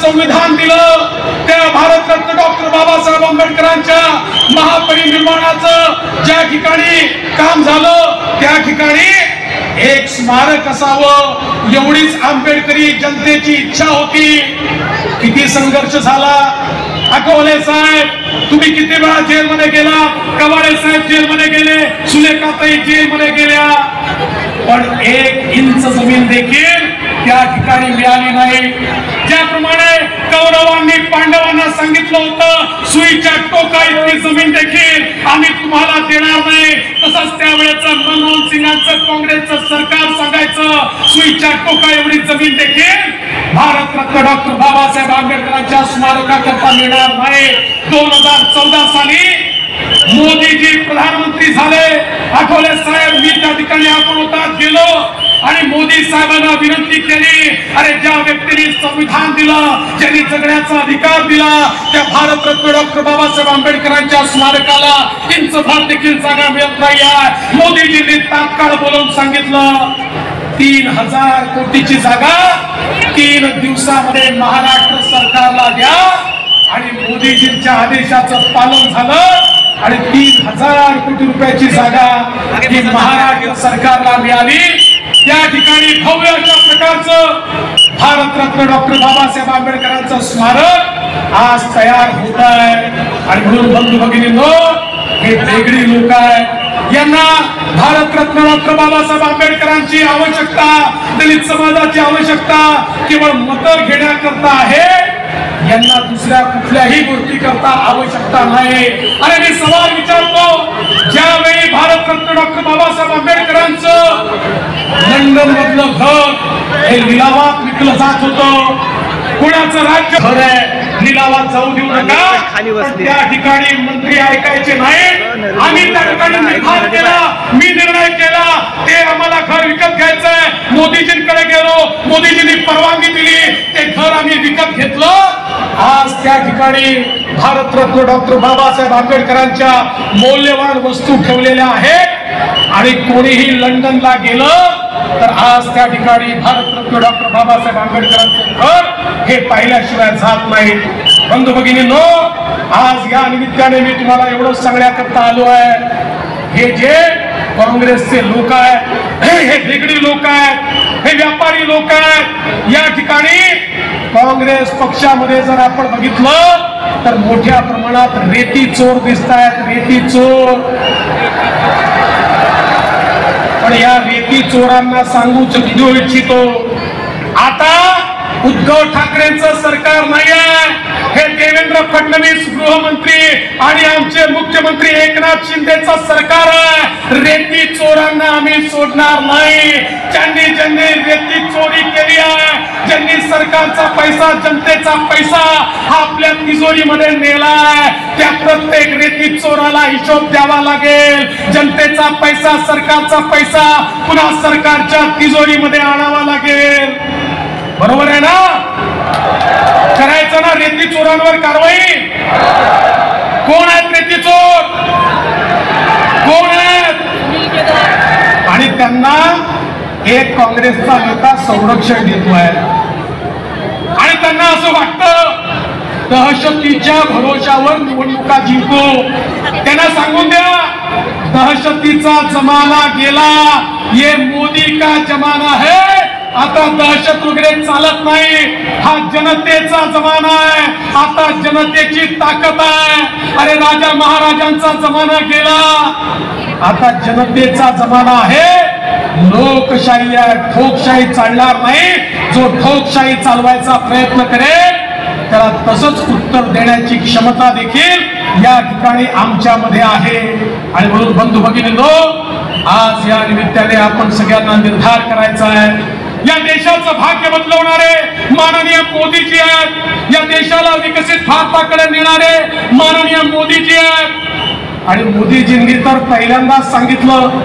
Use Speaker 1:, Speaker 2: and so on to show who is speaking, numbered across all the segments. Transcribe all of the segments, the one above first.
Speaker 1: संविधान दिलं, त्या भारतरत्न डॉक्टर बाबासाहेब आंबेडकरांच्या महापरिनिर्वाणाचं ज्या ठिकाणी काम झालं त्या ठिकाणी एक स्मारक असावं एवढीच आंबेडकरी जनतेची इच्छा होती. किती संघर्ष झाला. आठवले साहेब तुम्ही किती वेळा जेलमध्ये गेला, कवाडे साहेब जेलमध्ये गेले, सुलेखाताई जेलमध्ये गेल्या, पण 1 इंच जमीन देखील त्या ठिकाणी मिळाली नाही. ज्याप्रमाणे कौरवांनी पांडवांना सांगितलं होतं सुईच्या टोका इतकी जमीन देखील आम्ही तुम्हाला देणार नाही, तसंच त्यावेळेचं मनमोहन सिंगांचं काँग्रेसचं सरकार सांगायचं सुईच्या टोका एवढी जमीन देखील भारतरत्न डॉक्टर बाबासाहेब आंबेडकरांच्या स्मारकाकरता मिळणार नाही. 2014 साली मोदीजी प्रधानमंत्री झाले. आठवले साहेब मी त्या ठिकाणी आपण होतात गेलो आणि मोदी साहेबांना विनंती केली, अरे ज्या व्यक्तीने संविधान दिलं, ज्यांनी जगण्याचा अधिकार दिला, त्या भारतरत्न डॉक्टर बाबासाहेब आंबेडकरांच्या स्मारकाला इंचभर देखील जागा मिळत नाही. मोदीजींनी तात्काळ बोलवून सांगितलं 3000 कोटीची जागा 3 दिवसामध्ये महाराष्ट्र सरकारला द्या आणि मोदीजींच्या आदेशाचं पालन झालं आणि 3000 कोटी रुपयाची जागा ही महाराष्ट्र सरकारला मिळाली. त्या ठिकाणी भव्य अशा प्रकारचं भारतरत्न डॉक्टर बाबासाहेब आंबेडकरांचं स्मारक आज तयार होत आहे. आणि म्हणून बंधू भगिनींनो, हे वेगळी लोक आहेत, यांना भारतरत्न डॉक्टर बाबासाहेब आंबेडकरांची आवश्यकता, दलित समाजाची आवश्यकता केवळ मतं घेण्याकरता आहे, यांना दुसऱ्या कुठल्याही गोष्टी करता आवश्यकता नाही. अरे मी सवाल विचारतो, ज्यावेळी भारतरत्न डॉक्टर बाबासाहेब आंबेडकरांचं लंडन मधलं घर हे लिलावात विकलं जात होतं, कुणाचं राज्य घर आहे, लिलावात जाऊ देऊ नका, त्या ठिकाणी मंत्री ऐकायचे नाही. आम्ही त्या ठिकाणी निर्धार केला, मी निर्णय केला, ते आम्हाला घर विकत घ्यायचंय. मोदीजींकडे गेलो, मोदीजींनी परवानगी दिली, ते घर आम्ही विकत घेतलं. आज त्या ठिकाणी भारतरत्न डॉक्टर बाबासाहेब आंबेडकरांच्या मौल्यवान वस्तू ठेवलेल्या आहेत आणि कोणीही लंडनला गेलं तर आज त्या ठिकाणी भारतरत्न डॉक्टर बाबासाहेब आंबेडकरांचे घर हे पाहिल्याशिवाय जात नाही. बंधू भगिनींनो, आज या निमित्ताने मी तुम्हाला एवढंच सांगण्याकरता आलो आहे, हे जे काँग्रेसचे लोक आहेत, हे वेगळी लोक आहेत, हे व्यापारी लोक आहेत. या ठिकाणी काँग्रेस पक्षामध्ये जर आपण बघितलं तर मोठ्या प्रमाणात रेती चोर दिसत आहेत, रेती चोर. पण या रेती चोरांना सांगू इच्छितो, आता उद्धव ठाकरेंचं सरकार नाही आहे, हे देवेंद्र फडणवीस गृहमंत्री आणि आमचे मुख्यमंत्री एकनाथ शिंदेचं सरकार आहे. रेती चोरांना आम्ही सोडणार नाही. ज्यांनी रेती चोरी केली आहे, ज्यांनी सरकारचा पैसा, जनतेचा पैसा हा आपल्या तिजोरीमध्ये नेलाय, त्या प्रत्येक रेती चोराला हिशोब द्यावा लागेल. जनतेचा पैसा, सरकारचा पैसा पुन्हा सरकारच्या तिजोरीमध्ये आणावा लागेल. बरोबर आहे ना? करायचं ना रेती चोरांवर कारवाई? कोण आहेत रेती चोर? कोण आहेत? आणि त्यांना एक काँग्रेसचा नेता संरक्षण देतोय आणि त्यांना असं वाटतं दहशतीच्या भरोशावर निवडणुका जिंकू. त्यांना सांगून द्या, दहशतीचा जमाना गेला, ये मोदी का जमाना है. आता दहशत वगैरे चालत नाही, हा जनतेचा जमाना आहे. आता जनतेची ताकद आहे. अरे राजा महाराजांचा जमाना गेला, आता जनतेचा जमाना आहे. लोकशाही आहे, ठोकशाही चालणार नाही. जो ठोकशाही चालवायचा प्रयत्न करेल त्याला तसंच उत्तर देण्याची क्षमता देखील या ठिकाणी आमच्यामध्ये आहे. आणि म्हणून बंधू भगिनींनो, आज या निमित्ताने आपण सगळ्यांना निर्धार करायचा आहे. या देशाचं भाग्य बदलवणारे माननीय मोदीजी आहेत. या देशाला विकसित भारताकडे नेणारे माननीय मोदीजी आहेत. आणि मोदीजींनी तर पहिल्यांदाच सांगितलं,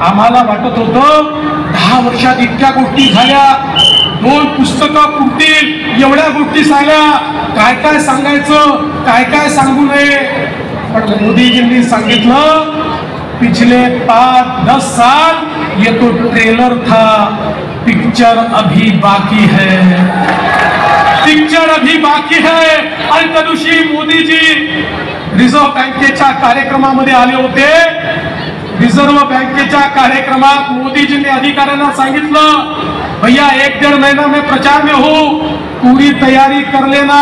Speaker 1: आम्हाला वाटत होतं 10 वर्षात इतक्या गोष्टी झाल्या, 2 पुस्तकं पुरतील एवढ्या गोष्टी झाल्या, काय काय सांगायचं, काय काय सांगू नये. पण मोदीजींनी सांगितलं, पिछले 5-10 साल ये तो ट्रेलर था, पिक्चर पिक्चर अभी बाकी है, पिक्चर अभी बाकी है. आणि त्या दिवशी मोदीजी रिझर्व्ह बँकेच्या कार्यक्रमामध्ये आले होते. रिझर्व्ह बँकेच्या कार्यक्रमात मोदीजींनी अधिकाऱ्यांना सांगितलं, भैया 1-1.5 महीना में प्रचार में हूं, पूरी तैयारी कर लेना.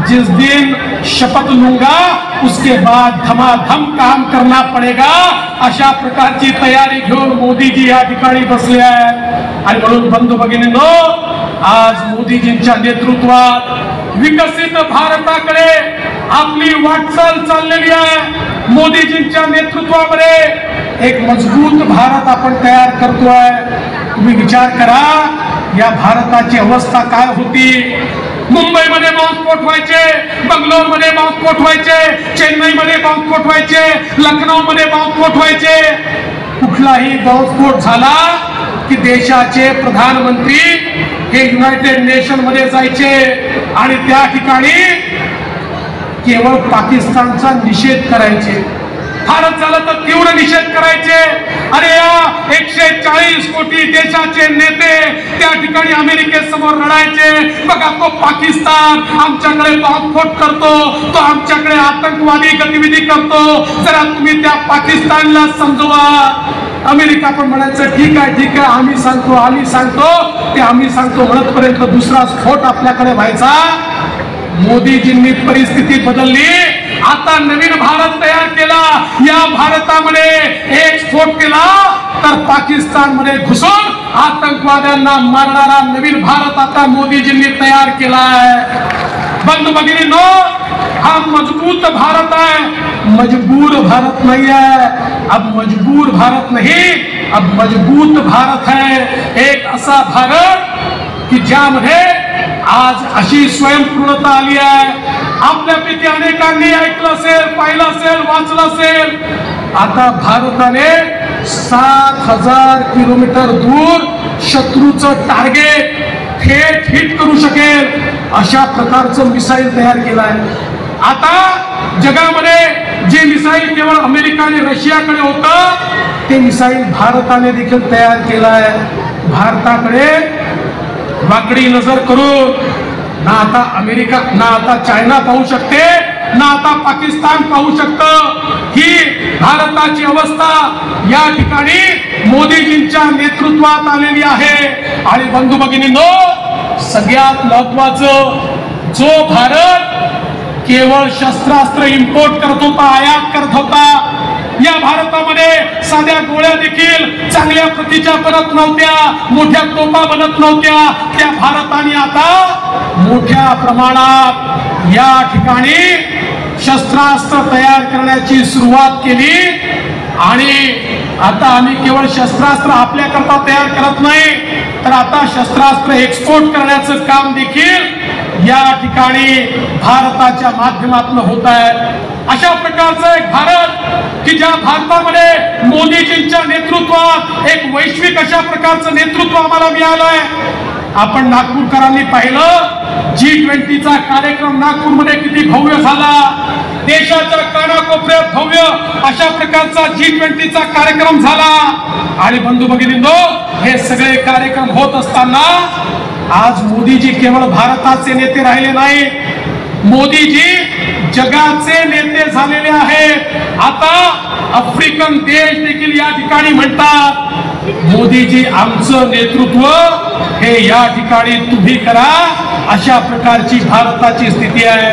Speaker 1: जिस दिन शपथ लूंगा उसके बाद धमाधम काम करना पडेगा. अशा प्रकारची तयारी घेऊन मोदीजी या ठिकाणी बसले आहेत. आणि म्हणून बंधू भगिनींनो, आज मोदीजींच्या नेतृत्वात विकसित भारताकडे आपली वाटचाल चाललेली आहे. मोदीजींच्या नेतृत्वामध्ये एक मजबूत भारत आपण तयार करतोय. तुम्ही विचार करा, या भारताची अवस्था काय होती. मुंबईमध्ये बॉम्बस्फोट व्हायचे, बंगलोरमध्ये बॉम्बस्फोट व्हायचे, चेन्नईमध्ये बॉम्बस्फोट व्हायचे, लखनौमध्ये बॉम्बस्फोट व्हायचे. कुठलाही बॉम्बस्फोट झाला की देशाचे प्रधानमंत्री हे युनायटेड नेशन मध्ये जायचे आणि त्या ठिकाणी केवळ पाकिस्तानचा निषेध करायचे. फारच झालं तर तीव्र निषेध करायचे. अरे या 140 कोटी देशाचे नेते त्या ठिकाणी अमेरिकेसमोर लढायचे. बघा, तो पाकिस्तान आमच्याकडे बॉम्बस्फोट करतो, तो आमच्याकडे आतंकवादी गतिविधी करतो, जरा तुम्ही त्या पाकिस्तानला समजवा. अमेरिका पण म्हणायचं ठीक आहे, आम्ही सांगतो ते आम्ही सांगतो म्हणतपर्यंत दुसरा स्फोट आपल्याकडे व्हायचा. मोदीजींनी परिस्थिती बदलली. आता नवीन भारत तयार केला. या भारतामध्ये एक स्फोट केला तर पाकिस्तानमध्ये घुसून आतंकवाद्यांना मारणारा नवीन भारत आता मोदीजींनी तयार केला आहे. बंधू भगिनींनो, हा मजबूत भारत आहे, मजबूर भारत नहीं है. अब मजबूर भारत नहीं, अब मजबूत भारत है. एक असा भारत की ज्यामध्ये आज अशी स्वयंपूर्णता आली आहे. आपल्यापैकी अनेकांनी ऐकलं असेल, पाहिलं असेल, वाचलं असेल. आता भारताने 7,000 किलोमीटर दूर शत्रूचं टार्गेट थेट हिट करू शकेल अशा प्रकारचं मिसाईल तयार केलं आहे. आता जगामध्ये जे मिसाईल केवळ अमेरिका आणि रशियाकडे होतं, ते मिसाईल भारताने देखील तयार केलं आहे. भारताकडे वाकडी नजर करून ना आता अमेरिका, ना आता चायना पाहू शकते, ना आता पाकिस्तान पाहू शकतं. ही भारताची अवस्था या ठिकाणी मोदीजींच्या नेतृत्वात आलेली आहे. आणि बंधू भगिनींनो, सगळ्यात महत्वाचं, जो भारत केवळ शस्त्रास्त्र इम्पोर्ट करत होता, आयात करत होता, या भारतामध्ये साध्या गोळ्या देखील चांगल्या प्रतीच्या बनत नव्हत्या, मोठ्या तोफा बनत नव्हत्या. त्या भारताने आता मोठ्या प्रमाणात या ठिकाणी शस्त्रास्त्र तयार करण्याची सुरुवात केली. आणि आता आम्ही केवळ शस्त्रास्त्र आपल्याकरता तयार करत नाही, तर आता शस्त्रास्त्र एक्सपोर्ट करण्याचं काम देखील या ठिकाणी भारताच्या माध्यमातून होत आहे. अशा प्रकारचं एक भारत की ज्या भारतामध्ये मोदीजींच्या नेतृत्वात एक वैश्विक अशा प्रकारचं नेतृत्व आम्हाला मिळालं आहे. आपण नागपूरकरांनी पाहिलं, G20चा कार्यक्रम नागपूरमध्ये किती भव्य झाला. देशाच्या कानाकोपऱ्यात भव्य अशा प्रकारचा G20चा कार्यक्रम झाला. आणि बंधू भगिनींनो, हे सगळे कार्यक्रम होत असताना आज मोदीजी केवळ भारताचे नेते राहिले नाही, मोदीजी जगाचे नेते झालेले आहेत. आता आफ्रिकन देश देखील या ठिकाणी म्हणतात, मोदीजी आमचं नेतृत्व हे या ठिकाणी तुम्ही करा. अशा प्रकारची भारताची स्थिती आहे.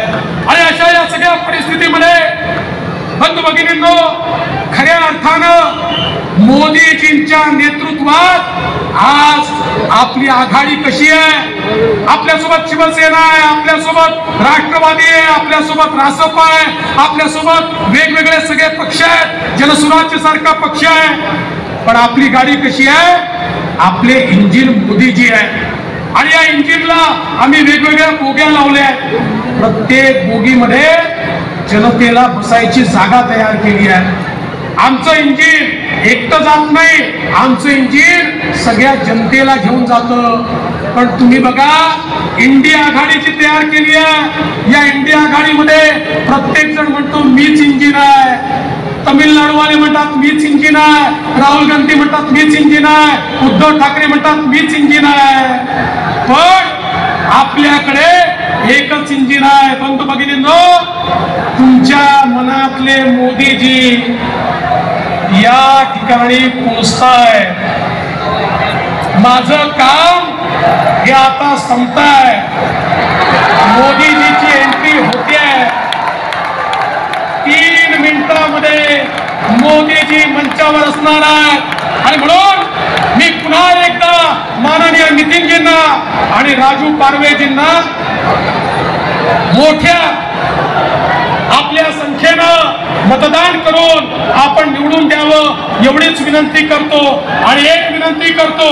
Speaker 1: आणि अशा या सगळ्या परिस्थितीमध्ये बंधू भगिनींनो, खऱ्या अर्थानं मोदीजींच्या नेतृत्वात आज आपली आघाडी कशी आहे. आपल्यासोबत शिवसेना आहे, आपल्यासोबत राष्ट्रवादी आहे, आपल्यासोबत रासप आहे, आपल्यासोबत वेगवेगळे सगळे पक्ष आहेत, जनसुराज्य सारखा पक्ष आहे. पण आपली गाडी कशी आहे, आपले इंजिन मोदीजी आहे. आणि या इंजिनला आम्ही वेगवेगळ्या बोग्या लावल्या आहेत. प्रत्येक बोगीमध्ये जनतेला बसायची जागा तयार केली आहे. आमचं इंजिन एकटं जात नाही, आमचं इंजिन सगळ्या जनतेला घेऊन जातं. पण तुम्ही बघा, इंडिया आघाडीची तयार केली आहे. या इंडिया आघाडीमध्ये प्रत्येक जण म्हणतो मीच इंजिन आहे. तमिळनाडूवाले म्हणतात मीच इंजिन आहे, राहुल गांधी म्हणतात मीच इंजिन आहे, उद्धव ठाकरे म्हणतात मीच इंजिन आहे, पण आपल्याकडे एकच इंजिन आहे. बंधू भगिनींनो, तुमच्या मनातले मोदीजी या ठिकाणी पोहोचताय. माझं काम हे आता संपताय. मोदीजीची एंट्री होते. 3 मिनिटांमध्ये मोदीजी मंचावर असणार आहेत आणि म्हणून मी पुन्हा एकदा माननीय नितीनजींना आणि राजू पारवेजींना मोठ्या आपल्या संख्येनं मतदान करून आपण निवडून द्यावं एवढीच विनंती करतो. आणि एक विनंती करतो,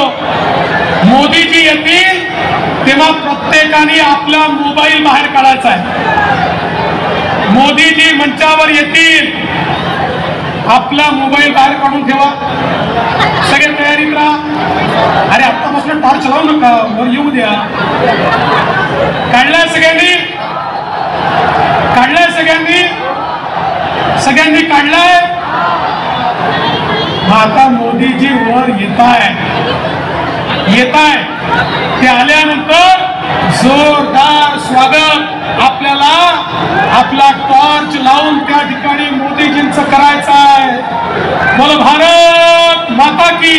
Speaker 1: मोदीजी येतील तेव्हा प्रत्येकाने आपला मोबाईल बाहेर काढायचा आहे. मोदीजी मंचावर येतील, आपला मोबाईल बाहेर काढून ठेवा. सगळे तयारीत राहा. अरे आत्तापासून टॉर्च लावू नका, वर येऊ द्या. काढलाय सगळ्यांनी? काढलाय सगळ्यांनी? सगळ्यांनी काढलाय? आता मोदीजी वर येताय. ते आल्यानंतर जोरदार स्वागत आपल्याला आपला टॉर्च लावून त्या ठिकाणी मोदीजींचं करायचं आहे. बोलो भारत माता की,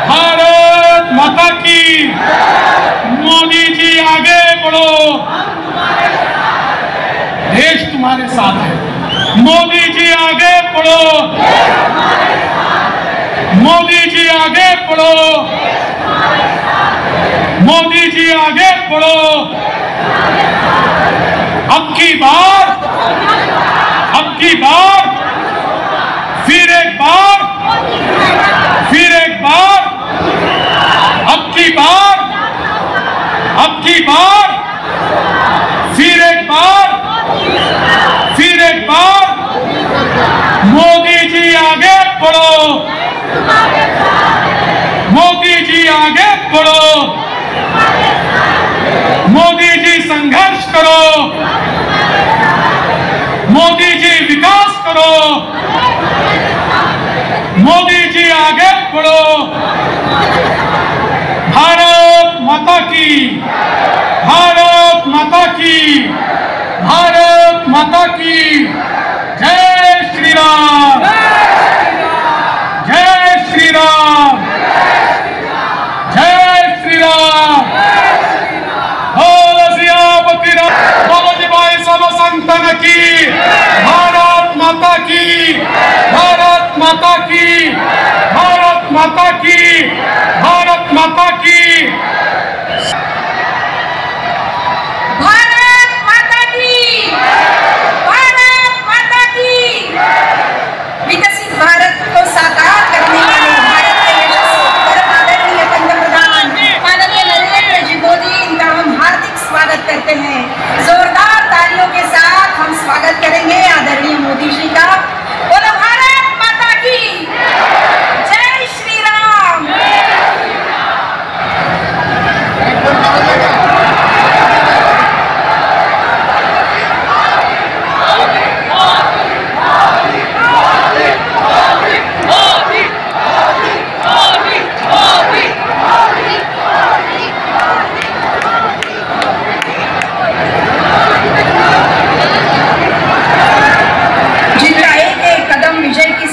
Speaker 1: भारत माता की. मोदीजी आगे बढ़ो, देश तुम्हारे साथ है. मोदी जी आगे बढ़ो, मोदी जी आगे बढ़ो, मोदी जी आगे बढ़ो. अब की बार, फिर एक बार, अब की बार, फिर एक बार, मोदी जी आगे बढ़ो, मोदी जी आगे बढ़ो, मोदी जी संघर्ष करो, मोदी जी विकास करो, मोदी जी आगे बढ़ो. भारत माता की, भारत माता की, भारत माता की. जय श्री राम, जय श्री राम, जय श्री राम. बोलो सियापति राम, बोलो जी भाई सब संतन की. भारत माता की, भारत माता की, भारत माता की, भारत माता की.
Speaker 2: भारत माता की, भारत माता की. विकसित भारत को साकार करने वाले भारत के यशस्वी परम आदरणीय पंतप्रधान माननीय नरेंद्र जी मोदी, इनका हम हार्दिक स्वागत करते हैं. जोरदार तालियों के साथ हम स्वागत करेंगे आदरणीय मोदी जी का. बोलो भारत माता की, जय श्री राम.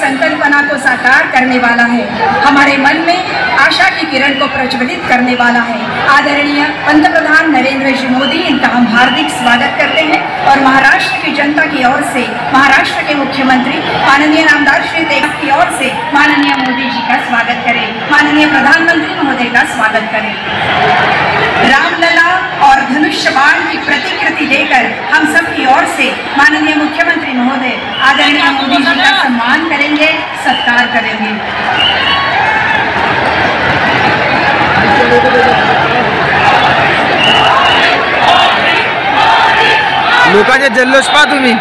Speaker 2: संकल्पना को साकार करने वाला है, हमारे मन में आशा की किरण को प्रज्वलित करने वाला है. आदरणीय पंतप्रधान नरेंद्र जी मोदी, इनका हम हार्दिक स्वागत करते हैं. और महाराष्ट्र की जनता की ओर से, महाराष्ट्र के मुख्यमंत्री माननीय नामदार श्री देव की ओर से माननीय मोदी जी का स्वागत करें. माननीय प्रधानमंत्री महोदय का स्वागत करें. रामलला और धनुष्य बाण की प्रतिकृति देकर हम सब की ओर से माननीय मुख्यमंत्री महोदय आदरणीय मोदी जी का सम्मान करेंगे, सत्कार करेंगे.
Speaker 3: लोकांचे जल्लोष पहा तुम्ही.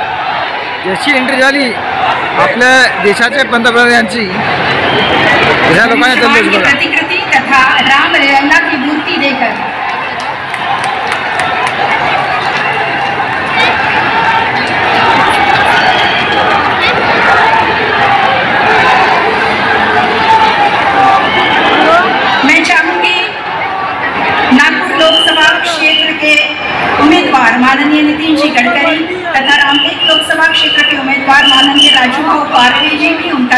Speaker 3: जशी एंट्री झाली आपल्या देशाचे पंतप्रधान यांची, या लोकांचे जल्लोष बघा.
Speaker 2: प्रतिकृति तथा रामलला की मूर्ति देकर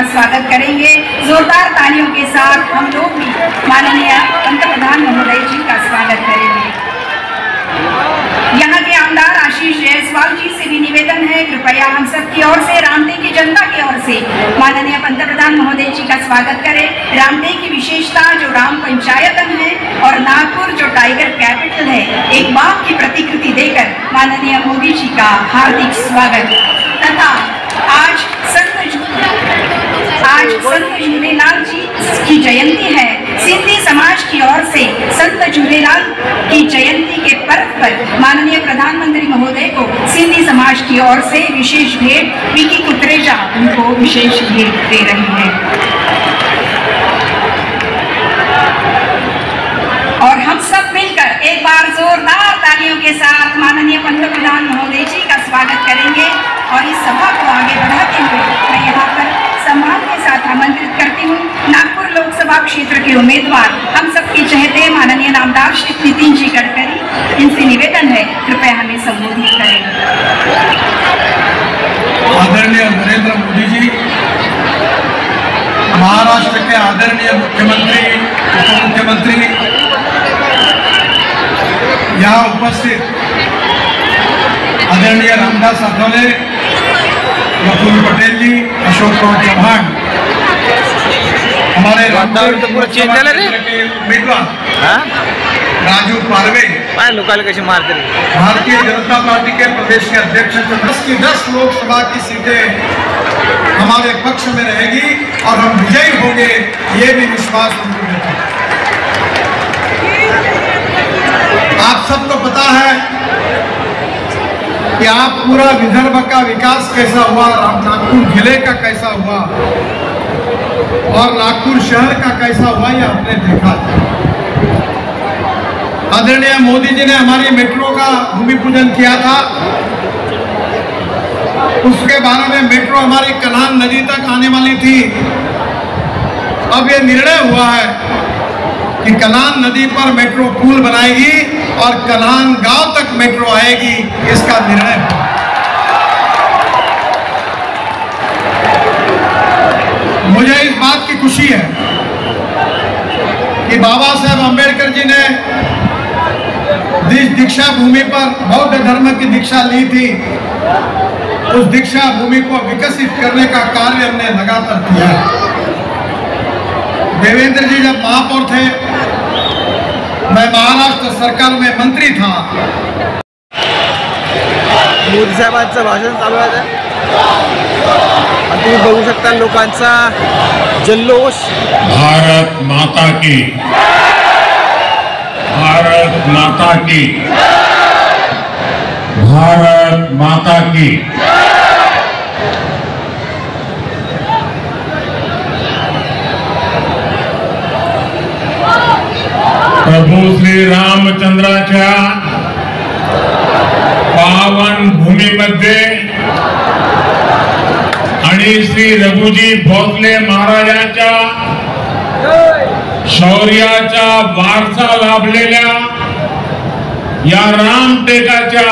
Speaker 2: का स्वागत करेंगे। जोरदार तालियों के साथ हम लोग भी माननीय पंतप्रधान महोदय जी का स्वागत करेंगे। यहाँ के आमदार आशीष जायसवाल जी से भी निवेदन है, कृपया हम सब की ओर से, रामटेक की जनता की ओर से माननीय पंतप्रधान महोदय जी का स्वागत करें। रामटेक की विशेषता जो राम पंचायतन है और नागपुर जो टाइगर कैपिटल है, एक बाघ की प्रतिकृति देकर माननीय मोदी जी का हार्दिक स्वागत। तथा आज संत झूलेलाल जी की जयंती है। सिंधी समाज की ओर से संत झूलेलाल की जयंती के पर्व पर माननीय प्रधानमंत्री महोदय को सिंधी समाज की ओर से विशेष भेंट विकी कुकरेजा उनको विशेष भेंट दे रही है। और हम सब मिलकर एक बार जोरदार तालियों के साथ माननीय पंतप्रधान महोदय जी का स्वागत करेंगे। और इस सभा को आगे बढ़ाते हुए मैं यहाँ पर सम्मान के साथ आमंत्रित करती हूँ नागपुर लोकसभा क्षेत्र के उम्मीदवार, हम सबके चहेते माननीय नामदार श्री नितिन जी गडकरी। इनसे निवेदन है, कृपया हमें संबोधित करें।
Speaker 1: आदरणीय नरेंद्र मोदी जी, महाराष्ट्र के आदरणीय मुख्यमंत्री, उप मुख्यमंत्री, यहाँ उपस्थित आदरणीय रामदास आठवले, प्रफुल्ल पटेल जी, अशोक कुमार चौहान, हमारे उम्मीदवार राजू पारवे, भारतीय जनता पार्टी के प्रदेश के अध्यक्ष, 10 की 10 लोकसभा की सीटें हमारे पक्ष में रहेगी और हम विजयी होंगे, ये भी विश्वास उनको देता है। आप सबको पता है कि आप पूरा विदर्भ का विकास कैसा हुआ, नागपुर जिले का कैसा हुआ और नागपुर शहर का कैसा हुआ, ये आपने देखा। आदरणीय मोदी जी ने हमारी मेट्रो का भूमि पूजन किया था। उसके बारे में मेट्रो हमारी कलान नदी तक आने वाली थी। अब ये निर्णय हुआ है कि कलान नदी पर मेट्रो पुल बनाएगी और कलान गांव तक मेट्रो आएगी, इसका निर्णय है। मुझे इस बात की खुशी है कि बाबा साहेब अम्बेडकर जी ने जिस दीक्षा भूमि पर बौद्ध धर्म की दीक्षा ली थी, उस दीक्षा भूमि को विकसित करने का कार्य हमने लगातार किया है। देवेंद्र जी जब महापौर थे, मैं महाराष्ट्र सरकार में मंत्री था।
Speaker 3: मोदी साहेबांचं भाषण चालू आहे, तुम्ही बघू शकता लोकांचा जल्लोष।
Speaker 4: भारत माता की, भारत माता की, भारत माता की। प्रभू श्री रामचंद्राच्या पावन भूमीमध्ये आणि श्री रघुजी भोसले महाराजांच्या शौर्याचा वारसा लाभलेल्या या रामटेकाच्या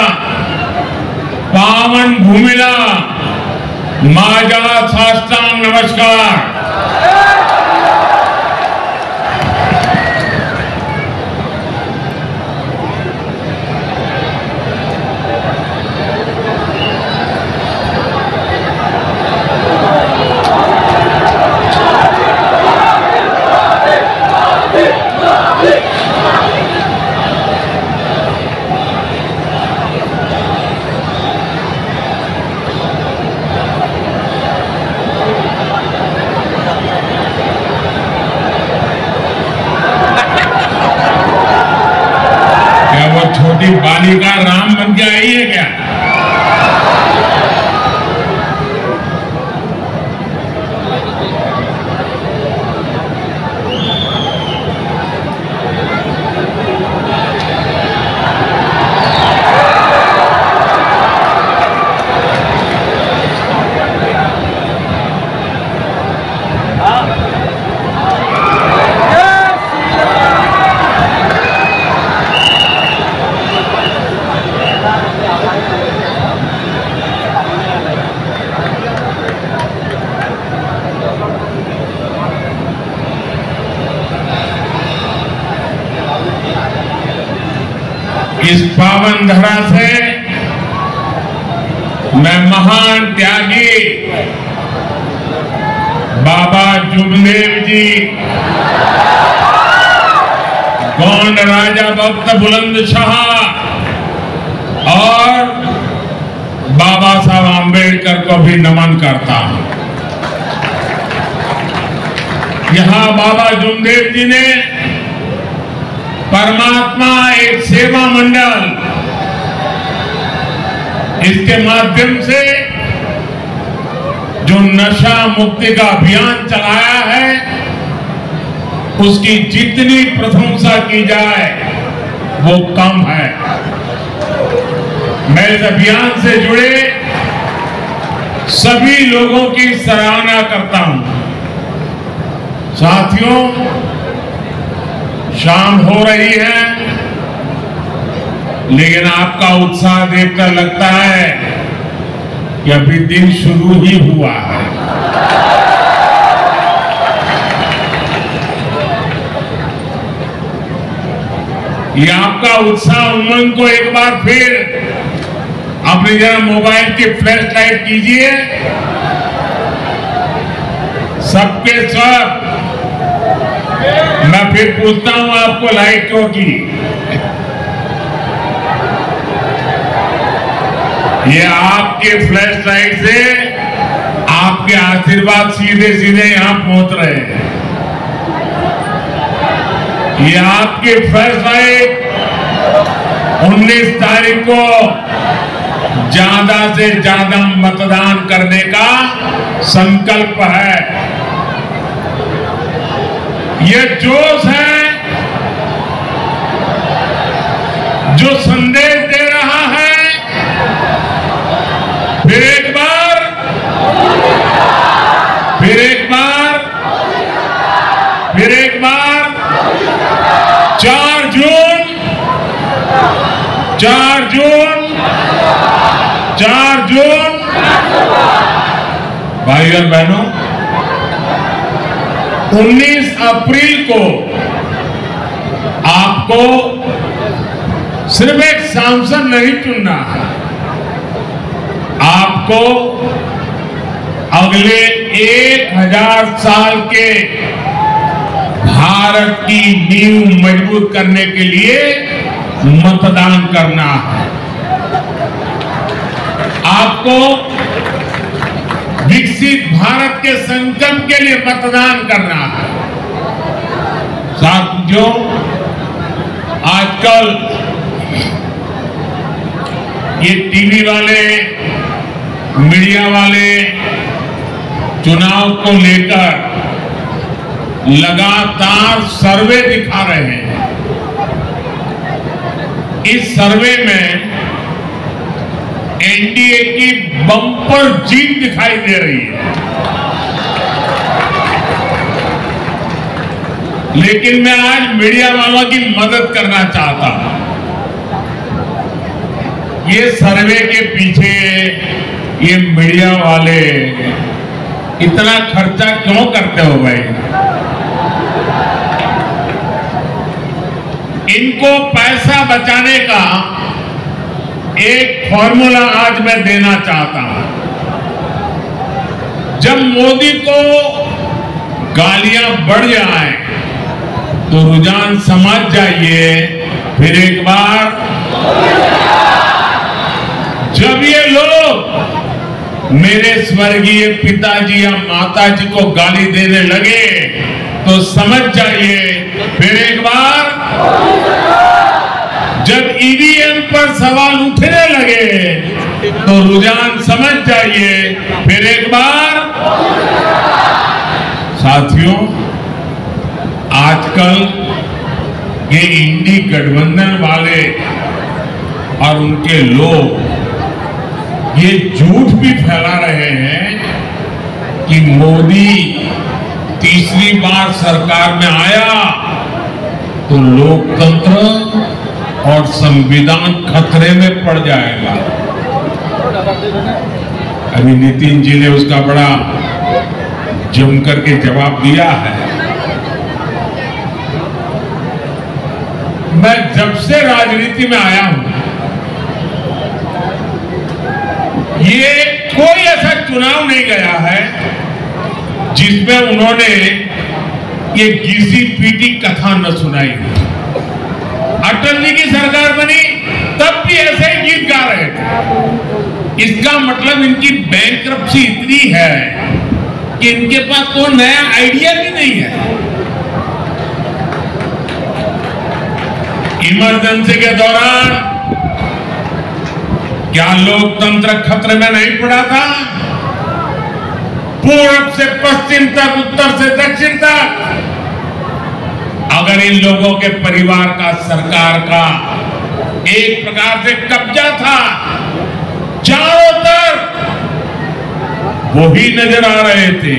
Speaker 4: पावन भूमीला माझा साष्टांग नमस्कार। इस पावन धरा से मैं महान त्यागी बाबा जुगदेव जी, गोंड राजा भक्त बुलंद शाह और बाबा साहब आम्बेडकर को भी नमन करता हूं। यहां बाबा जुगदेव जी ने परमात्मा एक सेवा मंडल, इसके माध्यम से जो नशा मुक्ति का अभियान चलाया है, उसकी जितनी प्रशंसा की जाए वो कम है। मैं इस अभियान से जुड़े सभी लोगों की सराहना करता हूं। साथियों, शाम हो रही है, लेकिन आपका उत्साह देखकर लगता है कि अभी दिन शुरू ही हुआ है। ये आपका उत्साह उमंग को एक बार फिर अपनी जरा मोबाइल की फ्लैश लाइट कीजिए। सबके सब मैं फिर पूछता हूं, आपको लाइट क्यों की? ये आपके फ्लैश लाइट से आपके आशीर्वाद सीधे सीधे यहां पहुंच रहे हैं। ये आपके फ्लैश लाइट 19 तारीख को ज्यादा से ज्यादा मतदान करने का संकल्प है। ये जोश है जो संदेश दे रहा है, फिर एक बार, फिर एक बार, फिर एक बार 4 जून, 4 जून, 4 जून। भाई और बहनों, 19 अप्रैल को आपको सिर्फ एक सांसद नहीं चुनना है, आपको अगले 1000 साल के भारत की नींव मजबूत करने के लिए मतदान करना है। आपको विकसित भारत के संकल्प के लिए मतदान करना है। साथियों, आजकल ये टीवी वाले, मीडिया वाले चुनाव को लेकर लगातार सर्वे दिखा रहे हैं। इस सर्वे में एनडीए की बम्पर जीत दिखाई दे रही है, लेकिन मैं आज मीडिया वालों की मदद करना चाहता हूं। ये सर्वे के पीछे ये मीडिया वाले इतना खर्चा क्यों करते हो भाई? इनको पैसा बचाने का एक फॉर्मूला आज मैं देना चाहता हूं। जब मोदी को गालियां बढ़ जाएं तो रुझान समझ जाइए, फिर एक बार जब ये लोग मेरे स्वर्गीय पिताजी या माताजी को गाली देने लगे तो समझ जाइए, फिर एक बार जब ईवीएम पर सवाल उठने लगे तो रुझान समझ जाइए, फिर एक बार। साथियों, आजकल ये इंडी गठबंधन वाले और उनके लोग ये झूठ भी फैला रहे हैं कि मोदी तीसरी बार सरकार में आया तो लोकतंत्र और संविधान खतरे में पड़ जाएगा। अभी नितिन जी ने उसका बड़ा जम करके जवाब दिया है। मैं जब से राजनीति में आया हूं, ये कोई ऐसा चुनाव नहीं गया है जिसमें उन्होंने ये घिसी पीटी कथा न सुनाई। अटल जी की सरकार बनी तब भी ऐसे ही गीत गा रहे थे। इसका मतलब इनकी बैंकरप्सी इतनी है कि इनके पास तो नया आइडिया भी नहीं है। इमरजेंसी के दौरान क्या लोकतंत्र खतरे में नहीं पड़ा था? पूर्व से पश्चिम तक, उत्तर से दक्षिण तक, अगर इन लोगों के परिवार का सरकार का एक प्रकार से कब्जा था, चारों तरफ वो ही नजर आ रहे थे,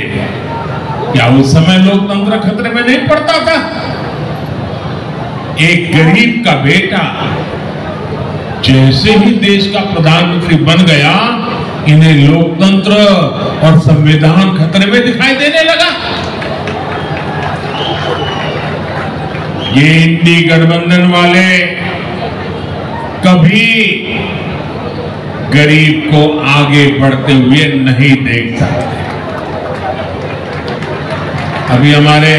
Speaker 4: क्या उस समय लोकतंत्र खतरे में नहीं पड़ता था? एक गरीब का बेटा जैसे ही देश का प्रधानमंत्री बन गया, इन्हें लोकतंत्र और संविधान खतरे में दिखाई देने लगा। ये इंडी गठबंधन वाले कभी गरीब को आगे बढ़ते हुए नहीं देख सकते। अभी हमारे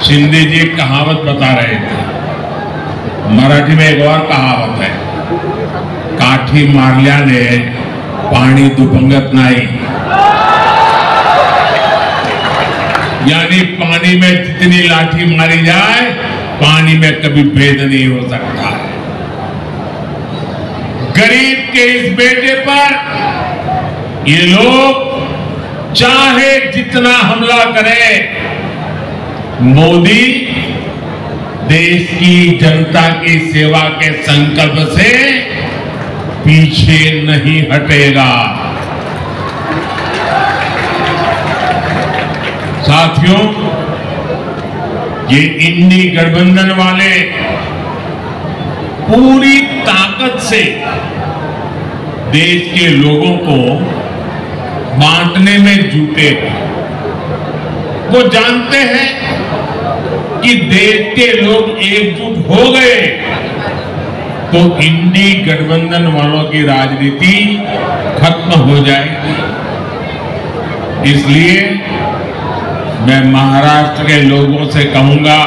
Speaker 4: शिंदे जी एक कहावत बता रहे थे, मराठी में एक और कहावत है, काठी मारल्याने पाणी दुभंगत नाही। यानी पानी में जितनी लाठी मारी जाए, पानी में कभी भेद नहीं हो सकता। गरीब के इस बेटे पर ये लोग चाहे जितना हमला करें, मोदी देश की जनता की सेवा के संकल्प से पीछे नहीं हटेगा। साथियों, ये इंडी गठबंधन वाले पूरी ताकत से देश के लोगों को बांटने में जुटे हैं। वो जानते हैं कि देश के लोग एकजुट हो गए तो इंडी गठबंधन वालों की राजनीति खत्म हो जाएगी। इसलिए मैं महाराष्ट्र के लोगों से कहूंगा,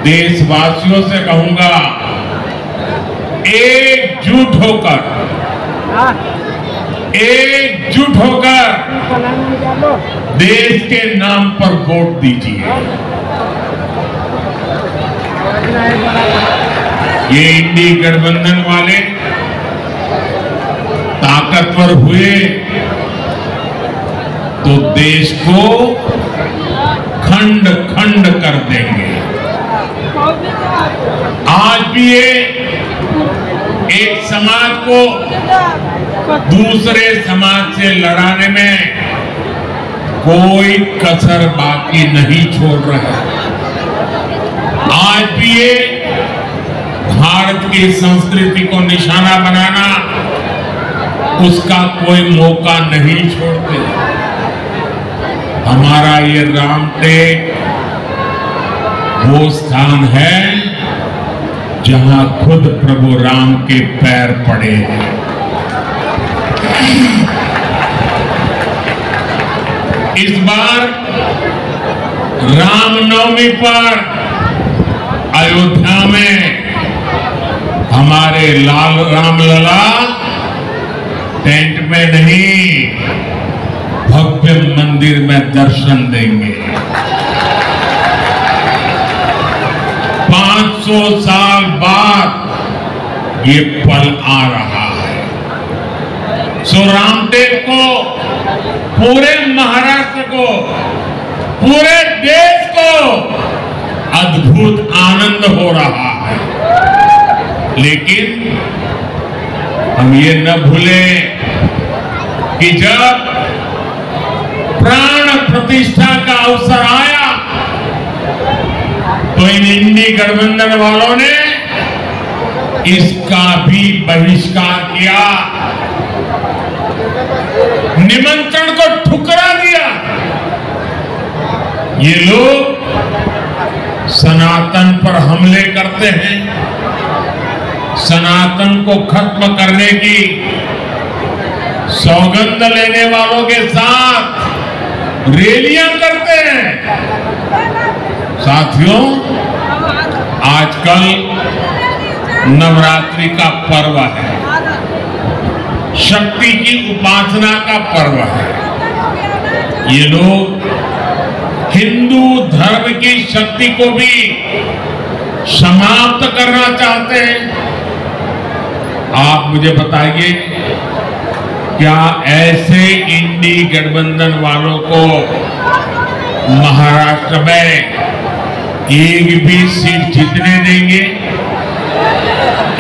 Speaker 4: देशवासियों से कहूंगा, एकजुट होकर देश के नाम पर वोट दीजिए। ये इंडी गठबंधन वाले ताकतवर हुए तो देश को खंड खंड कर देंगे। आज भी ये एक समाज को दूसरे समाज से लड़ाने में कोई कसर बाकी नहीं छोड़ रहा। आज भी ये भारत की संस्कृति को निशाना बनाना, उसका कोई मौका नहीं छोड़ते। हमारा ये रामटेक वो स्थान है जहां खुद प्रभु राम के पैर पड़े हैं। इस बार रामनवमी पर अयोध्या में हमारे लाल रामलला टेंट में नहीं, भव्य मंदिर में दर्शन देंगे। 500 साल बाद ये पल आ रहा है। सो रामटेक को, पूरे महाराष्ट्र को, पूरे देश को अद्भुत आनंद हो रहा है। लेकिन हम ये न भूलें कि जब प्राण प्रतिष्ठा का अवसर आया तो इन इंडी गठबंधन वालों ने इसका भी बहिष्कार किया, निमंत्रण को ठुकरा दिया। ये लोग सनातन पर हमले करते हैं, सनातन को खत्म करने की सौगंध लेने वालों के साथ रैलियां करते हैं। साथियों, आजकल नवरात्रि का पर्व है, शक्ति की उपासना का पर्व है। ये लोग हिंदू धर्म की शक्ति को भी समाप्त करना चाहते हैं। आप मुझे बताइए, क्या ऐसे इंडी गठबंधन वालों को महाराष्ट्र में एक भी सीट जीतने देंगे?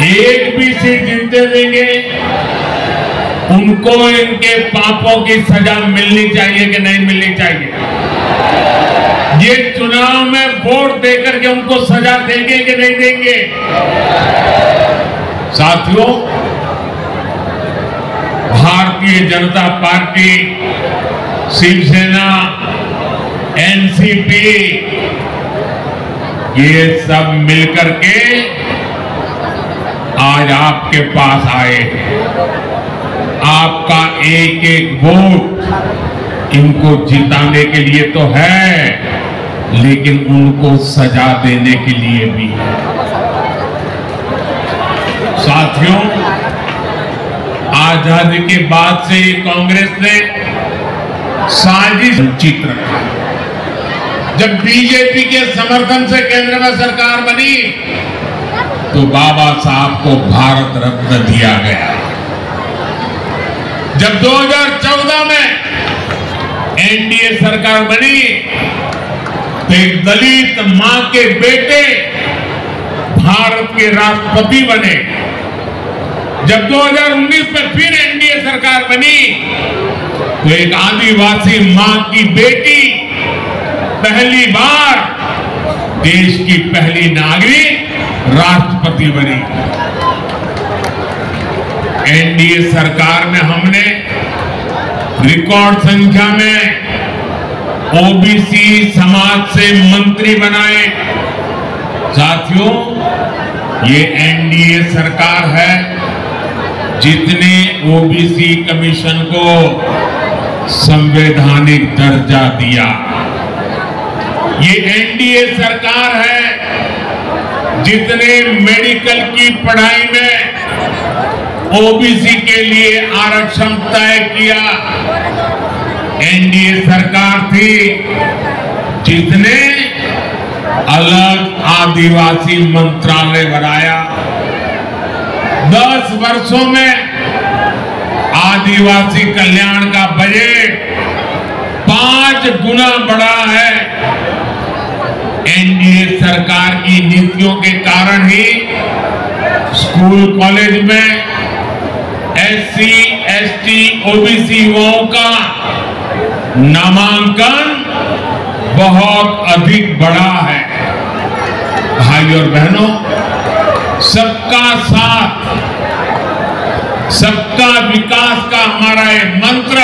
Speaker 4: एक भी सीट जीतने देंगे? उनको इनके पापों की सजा मिलनी चाहिए कि नहीं मिलनी चाहिए? ये चुनाव में वोट देकर के उनको सजा देंगे कि नहीं देंगे? साथियों, भारतीय जनता पार्टी, शिवसेना, एनसीपी, ये सब मिलकर के आज आपके पास आए हैं। आपका एक एक वोट इनको जिताने के लिए तो है, लेकिन उनको सजा देने के लिए भी है। साथियों, आजादी के बाद से कांग्रेस ने साजिश चित्र रखा। जब बीजेपी के समर्थन से केंद्र में सरकार बनी तो बाबा साहब को भारत रत्न दिया गया। जब 2014 में एनडीए सरकार बनी तो एक दलित मां के बेटे भारत के राष्ट्रपति बने। जब 2019 में फिर एनडीए सरकार बनी तो एक आदिवासी मां की बेटी पहली बार देश की पहली नागरिक राष्ट्रपति बनी। एनडीए सरकार में हमने रिकॉर्ड संख्या में ओबीसी समाज से मंत्री बनाए। साथियों, ये एनडीए सरकार है जितने ओबीसी कमीशन को संवैधानिक दर्जा दिया। ये एनडीए सरकार है जितने मेडिकल की पढ़ाई में ओबीसी के लिए आरक्षण तय किया। एनडीए सरकार थी जिसने अलग आदिवासी मंत्रालय बनाया। 10 वर्षों में आदिवासी कल्याण का बजट 5 गुना बढ़ा है। एनडीए सरकार की नीतियों के कारण ही स्कूल कॉलेज में एससी, एसटी, ओबीसी युवाओं का नामांकन बहुत अधिक बढ़ा है। भाई और बहनों, सबका साथ, सबका विकास का हमारा ये मंत्र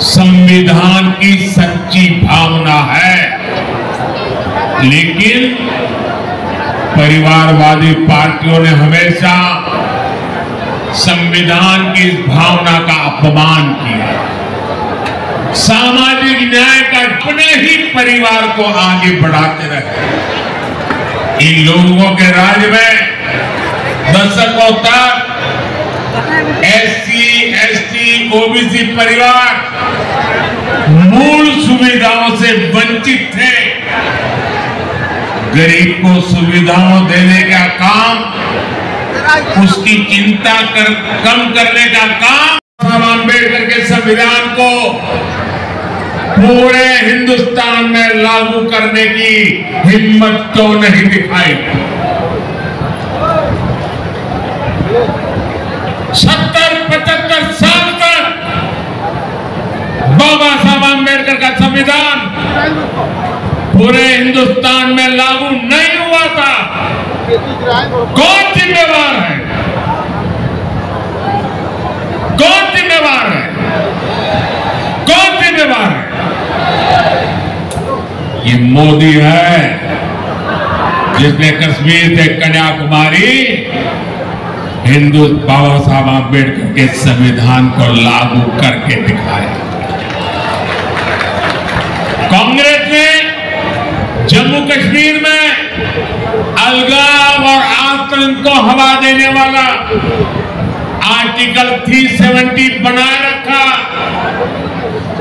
Speaker 4: संविधान की सच्ची भावना है। लेकिन परिवारवादी पार्टियों ने हमेशा संविधान की इस भावना का अपमान किया। सामाजिक न्याय का अपने ही परिवार को आगे बढ़ाते रहे। इन लोगों के राज में दशकों तक एससी, एसटी, ओबीसी परिवार मूल सुविधाओं से वंचित थे। गरीब को सुविधाओं देने का काम, उसकी चिंता कम करने का काम अम्बेडकर के संविधान को पूरे हिंदुस्तान में लागू करने की हिम्मत क्यों नहीं दिखाई? 70-75 साल तक बाबा साहब अम्बेडकर का संविधान पूरे हिंदुस्तान में लागू नहीं हुआ था। कौन जिम्मेवार है? कौन जिम्मेवार है? कौन जिम्मेवार है? ये मोदी है जिसने कश्मीर से कन्याकुमारी बाबा साहब आम्बेडकर के संविधान को लागू करके दिखाया। कांग्रेस ने जम्मू कश्मीर में अलगाव और आतंक को हवा देने वाला आर्टिकल 370 बनाए रखा।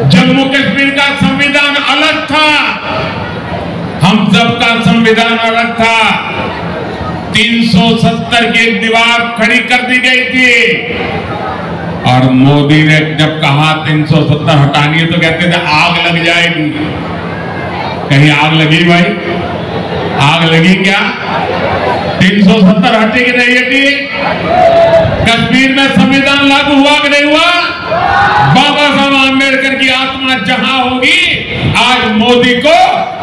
Speaker 4: जम्मू कश्मीर का संविधान अलग था, हम सबका संविधान अलग था। 370 की एक दीवार खड़ी कर दी गई थी और मोदी ने जब कहा 370 हटानी है तो कहते थे आग लग जाएगी। कहीं आग लगी भाई? आग लगी क्या? 370 हटी कि नहीं हटी? कश्मीर में संविधान लागू हुआ कि नहीं हुआ? बाबा साहब आम्बेडकर की आत्मा जहां होगी आज मोदी को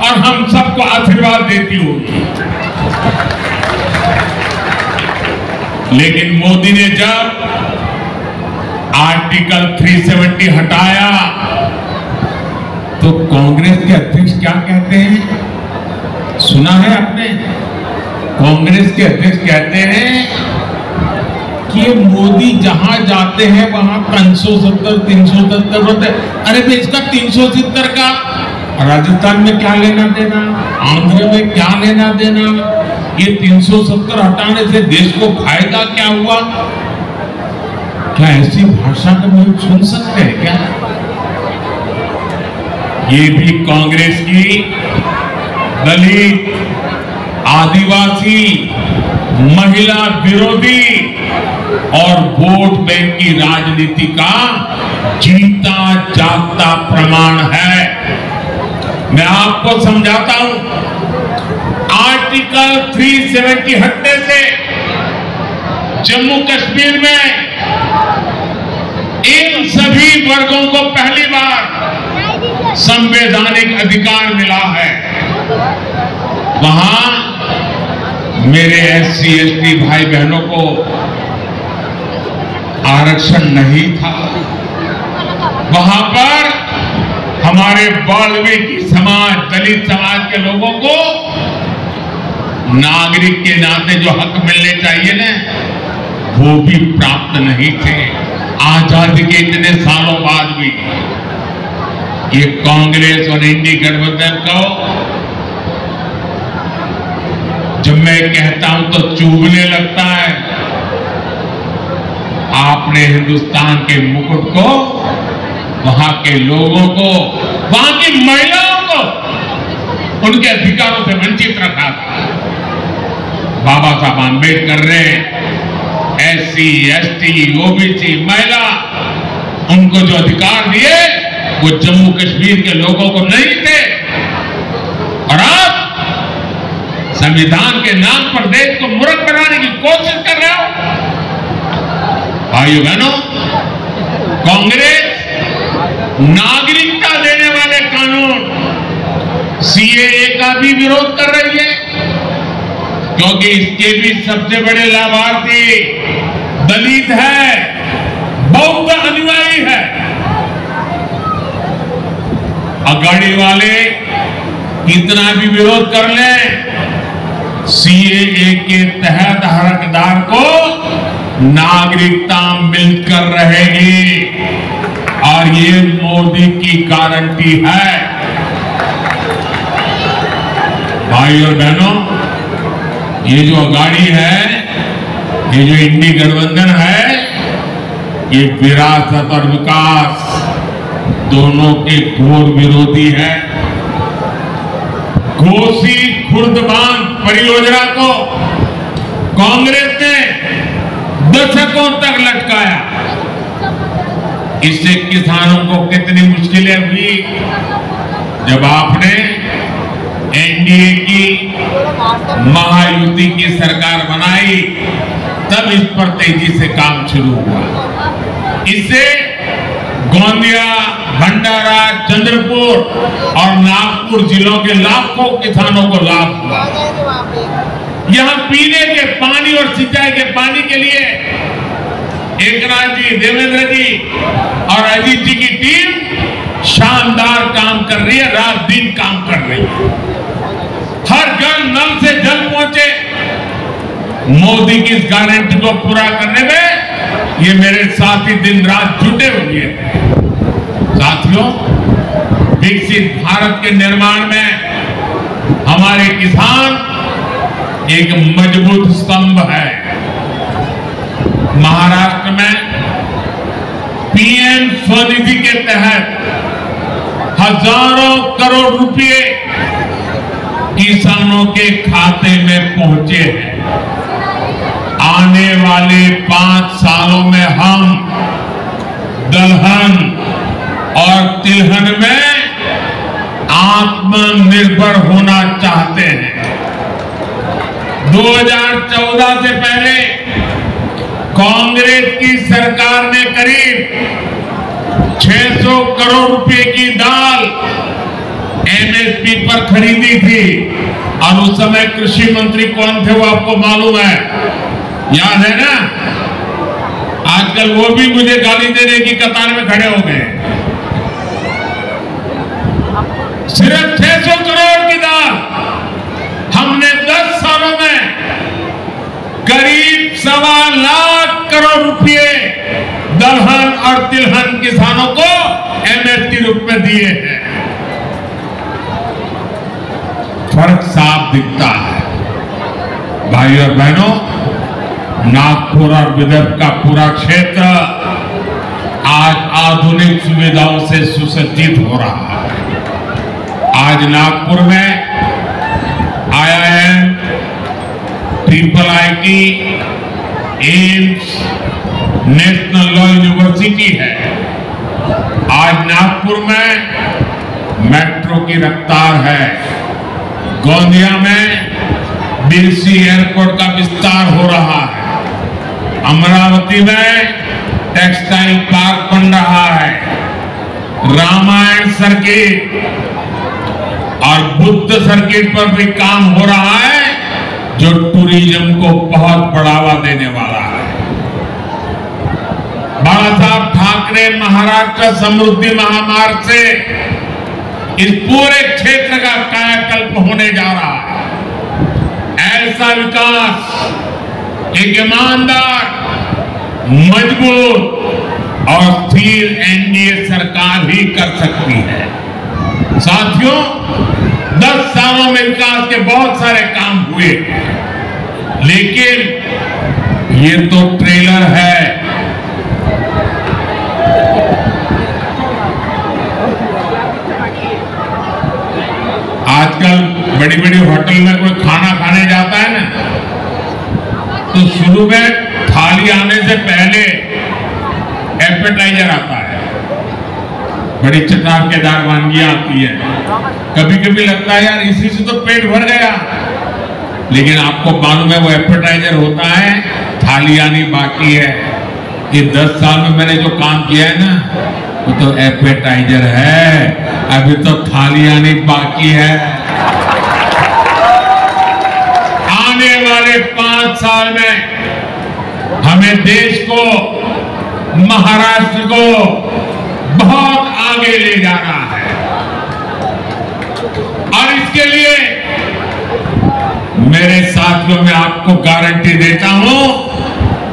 Speaker 4: और हम सबको आशीर्वाद देती होगी। लेकिन मोदी ने जब आर्टिकल 370 हटाया तो कांग्रेस के अध्यक्ष क्या कहते हैं? सुना है आपने? कांग्रेस के अध्यक्ष कहते हैं कि मोदी जहां जाते हैं वहां 370 होते। अरे तो इसका 370 का राजस्थान में क्या लेना देना, आंध्र में क्या लेना देना? ये 370 हटाने से देश को फायदा क्या हुआ? क्या ऐसी भाषा को हम सुन सकते हैं क्या? ये भी कांग्रेस की दलित, आदिवासी, महिला विरोधी और वोट बैंक की राजनीति का जीता जागता प्रमाण है। मैं आपको समझाता हूं, आर्टिकल 370 हटने से जम्मू कश्मीर में इन सभी वर्गों को पहली बार संवैधानिक अधिकार मिला है। वहां मेरे SC ST भाई बहनों को आरक्षण नहीं था। वहां पर हमारे वाल्मीकि समाज, दलित समाज के लोगों को नागरिक के नाते जो हक मिलने चाहिए ना, वो भी प्राप्त नहीं थे। आजादी के इतने सालों बाद भी ये कांग्रेस और इंडी गठबंधन को जब मैं कहता हूं तो चुभने लगता है। आपने हिंदुस्तान के मुकुट को, वहां के लोगों को, वहां की महिलाओं को उनके अधिकारों से वंचित रखा था। बाबा साहब आम्बेडकर ने SC ST OBC महिला उनको जो अधिकार दिए वो जम्मू कश्मीर के लोगों को नहीं थे। और आप संविधान के नाम पर देश को मूर्ख बनाने की कोशिश कर रहे हो। भाइयों बहनों, कांग्रेस नागरिकता देने वाले कानून CAA का भी विरोध कर रही है, क्योंकि इसके भी सबसे बड़े लाभार्थी दलित है, बौद्ध अनुयायी है। अगाड़ी वाले कितना भी विरोध कर ले, CAA के तहत हकदार को नागरिकता मिलकर रहेगी और ये मोदी की गारंटी है। भाई और बहनों, ये जो अगाड़ी है, ये जो इंडी गठबंधन है, ये विरासत और विकास दोनों के घोर विरोधी है। घोसी खुर्द बांध परियोजना को कांग्रेस ने दशकों तक लटकाया। इससे किसानों को कितनी मुश्किलें हुई। जब आपने NDA की महायुति की सरकार बनाई तब इस पर तेजी से काम शुरू हुआ। इससे गोंदिया, भंडारा, चंद्रपुर और नागपुर जिलों के लाखों किसानों को लाभ हुआ। यहां पीने के पानी और सिंचाई के पानी के लिए एकनाथ जी, देवेंद्र जी और अजीत जी की टीम शानदार काम कर रही है, रात दिन काम कर रही है। हर घर नल से जल पहुंचे, मोदी की इस गारंटी को पूरा करने में ये मेरे साथी दिन रात जुटे हुए हैं। साथियों, विकसित भारत के निर्माण में हमारे किसान एक मजबूत स्तंभ है। महाराष्ट्र में पीएम स्वनिधि के तहत हजारों करोड़ रुपए किसानों के खाते में पहुंचे हैं। आने वाले 5 सालों में हम दलहन और तिलहन में आत्मनिर्भर होना चाहते हैं। 2014 से पहले कांग्रेस की सरकार ने करीब 600 करोड़ रुपए की दाल एमएसपी पर खरीदी थी और उस समय कृषि मंत्री कौन थे वो आपको मालूम है, याद है ना? आजकल वो भी मुझे गाली देने की कतार में खड़े हो गए। सिर्फ 600 करोड़ की दाल हमने 10 सालों में करीब 1.25 लाख करोड़ रुपए दलहन और तिलहन किसानों को एमएसपी रूप में दिए हैं। फर्क साफ दिखता है। भाई और बहनों, नागपुर और विदर्भ का पूरा क्षेत्र आज आधुनिक सुविधाओं से सुसज्जित हो रहा है। आज नागपुर में IIM, IIIT, AIIMS, national law university है। आज नागपुर में मेट्रो की रफ्तार है। गोंदिया में BC एयरपोर्ट का विस्तार हो रहा है। अमरावती में टेक्सटाइल पार्क बन रहा है। रामायण सर्किट और बुद्ध सर्किट पर भी काम हो रहा है, जो टूरिज्म को बहुत बढ़ावा देने वाला है। बाला साहब ठाकरे महाराष्ट्र समृद्धि महामार्ग से इस पूरे क्षेत्र का कायाकल्प होने जा रहा है। ऐसा विकास एक ईमानदार, मजबूत और स्थिर एनडीए सरकार ही कर सकती है। साथियों, 10 सालों में विकास के बहुत सारे काम हुए, लेकिन ये तो ट्रेलर है। आजकल बड़ी बड़ी होटल में कोई खाना खाने जाता है ना, तो शुरू में थाली आने से पहले एपेटाइजर आता है। बड़ी चटाकेदार वानगियां आती है। कभी कभी लगता है यार इसी से तो पेट भर गया, लेकिन आपको मालूम है वो एपेटाइजर होता है, थाली आनी बाकी है। ये 10 साल में मैंने जो काम किया है ना, वो तो एपेटाइजर है, अभी तो थाली आनी बाकी है। आने वाले 5 साल में हमें देश को, महाराष्ट्र को बहुत आगे ले जाना है, और इसके लिए मेरे साथियों, मैं आपको गारंटी देता हूं,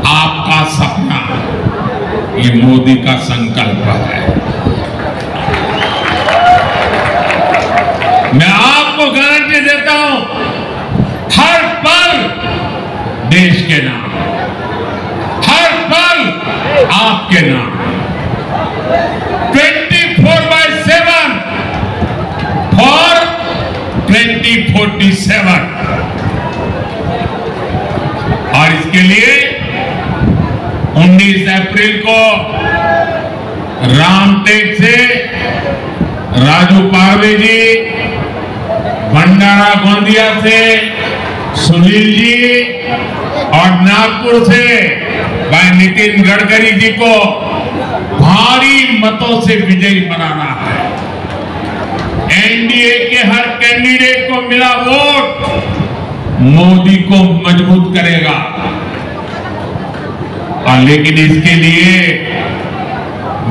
Speaker 4: आपका सपना ये मोदी का संकल्प है। मैं आपको गारंटी देता हूं, हर पल देश के नाम, हर पल आपके नाम। 24/7 फॉर 2047। और इसके लिए 19 अप्रैल को रामटेक से राजू पारवे जी, भंडारा गोंदिया से सुनील जी और नागपुर से भाई नितिन गडकरी जी को भारी मतों से विजयी बनाना है। एनडीए के हर कैंडिडेट को मिला वोट मोदी को मजबूत करेगा। और लेकिन इसके लिए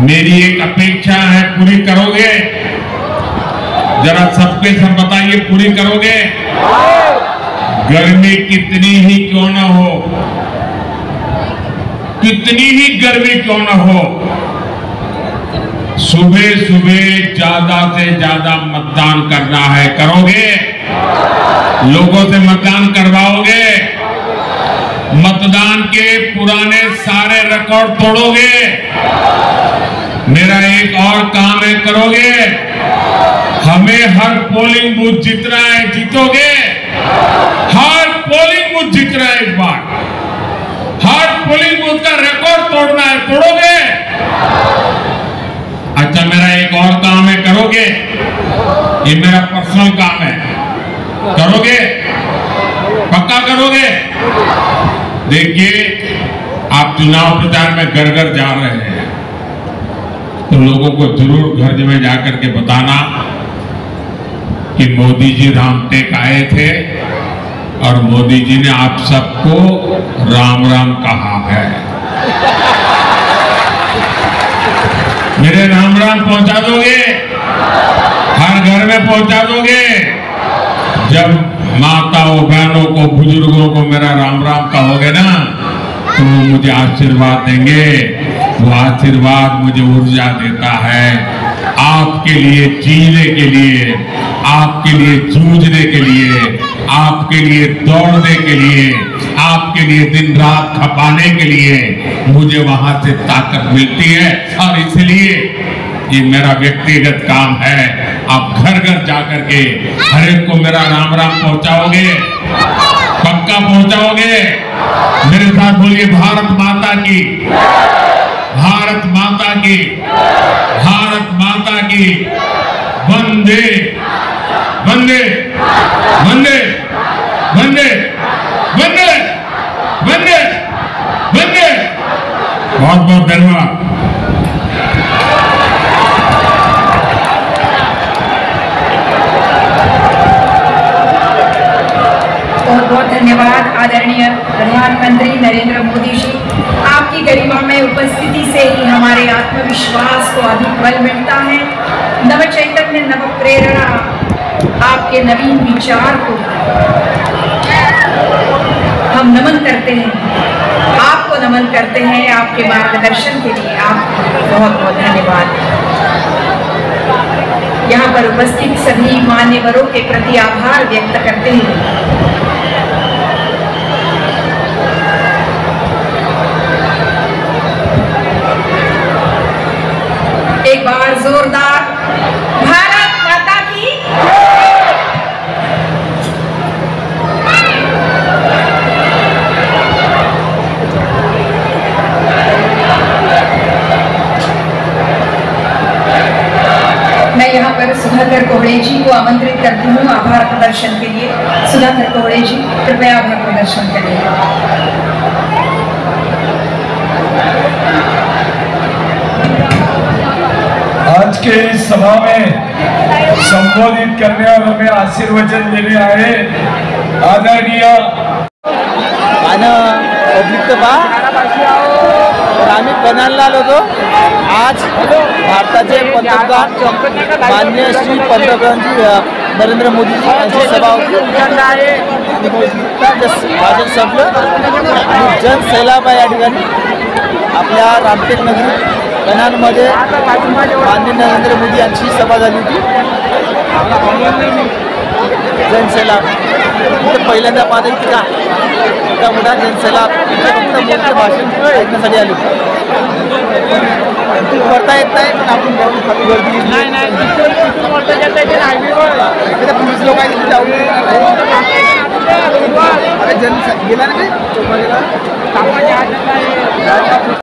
Speaker 4: मेरी एक अपेक्षा है, पूरी करोगे? जरा सबके सब बताइए, पूरी करोगे? गर्मी कितनी ही क्यों ना हो, कितनी ही गर्मी क्यों ना हो, सुबह सुबह ज्यादा से ज्यादा मतदान करना है। करोगे? लोगों से मतदान करवाओगे? मतदान के पुराने सारे रिकॉर्ड तोड़ोगे? मेरा एक और काम है, करोगे? हमें हर पोलिंग बूथ जीतना है, जीतोगे? हर पोलिंग बूथ जीतना है इस बार, हर पोलिंग बूथ का रिकॉर्ड तोड़ना है, तोड़ोगे? अच्छा, मेरा एक और काम है, करोगे? ये मेरा पर्सनल काम है, करोगे? पक्का करोगे? देखिए, आप चुनाव प्रचार में घर घर जा रहे हैं, तो लोगों को जरूर घर में जाकर के बताना कि मोदी जी रामटेक आए थे और मोदी जी ने आप सबको राम राम कहा है। मेरे राम राम पहुंचा दोगे? हर घर में पहुंचा दोगे? जब माताओं बहनों को बुजुर्गों को मेरा राम राम कहोगे ना, तो वो मुझे आशीर्वाद देंगे। वो आशीर्वाद मुझे ऊर्जा देता है आपके लिए जीने के लिए, आपके लिए जूझने के लिए, आपके लिए दौड़ने के लिए, आपके लिए दिन रात खपाने के लिए मुझे वहां से ताकत मिलती है। और इसलिए ये मेरा व्यक्तिगत काम है। आप घर घर जाकर के हर एक को मेरा राम राम पहुंचाओगे? पक्का पहुंचाओगे? मेरे साथ बोलिए, भारत माता की, भारत माता की, भारत माता की, वंदे वंदे वंदे वंदे वंदे वंदे वंदे। बहुत बहुत धन्यवाद।
Speaker 2: बहुत बहुत धन्यवाद आदरणीय प्रधानमंत्री नरेंद्र मोदी जी। आपकी गरिमा में उपस्थिति से ही हमारे आत्मविश्वास को अधिक बल मिलता है। नव चैतन्य, नव प्रेरणा, आपके नवीन विचार को हम नमन करते हैं, आपको नमन करते हैं। आपके मार्गदर्शन के लिए आपको बहुत बहुत धन्यवाद। यहाँ पर उपस्थित सभी मान्यवरों के प्रति आभार व्यक्त करते हैं। एक बार जोरदार भारत माता की। मैं यहाँ पर सुधाकर कोहड़े जी को आमंत्रित करती हूँ आभार प्रदर्शन के लिए। सुधाकर कोहड़े जी, कृपया आभार प्रदर्शन करिए।
Speaker 5: आज के इस सभा में संबोधित करने और हमें आशीर्वचन देने आए आदरणीय
Speaker 3: पब्लिक तर आम्ही पनवेलला आलो होतो। आज भारताचे पंतप्रधान माननीय श्री पंतप्रधान नरेंद्र मोदीजी यांची सभा होती। भाषण संपलं आणि जनसैलाब या ठिकाणी आपल्या रामटेक नगरी कन्हानमध्ये माननीय नरेंद्र मोदी यांची सभा झाली होती। जनसैलाब पहिल्यांदा पाहता इतका मोठा जनसैलाब फक्त मोठे भाषण ऐकण्यासाठी आले होते। करता येत नाही, पण आपण गर्दी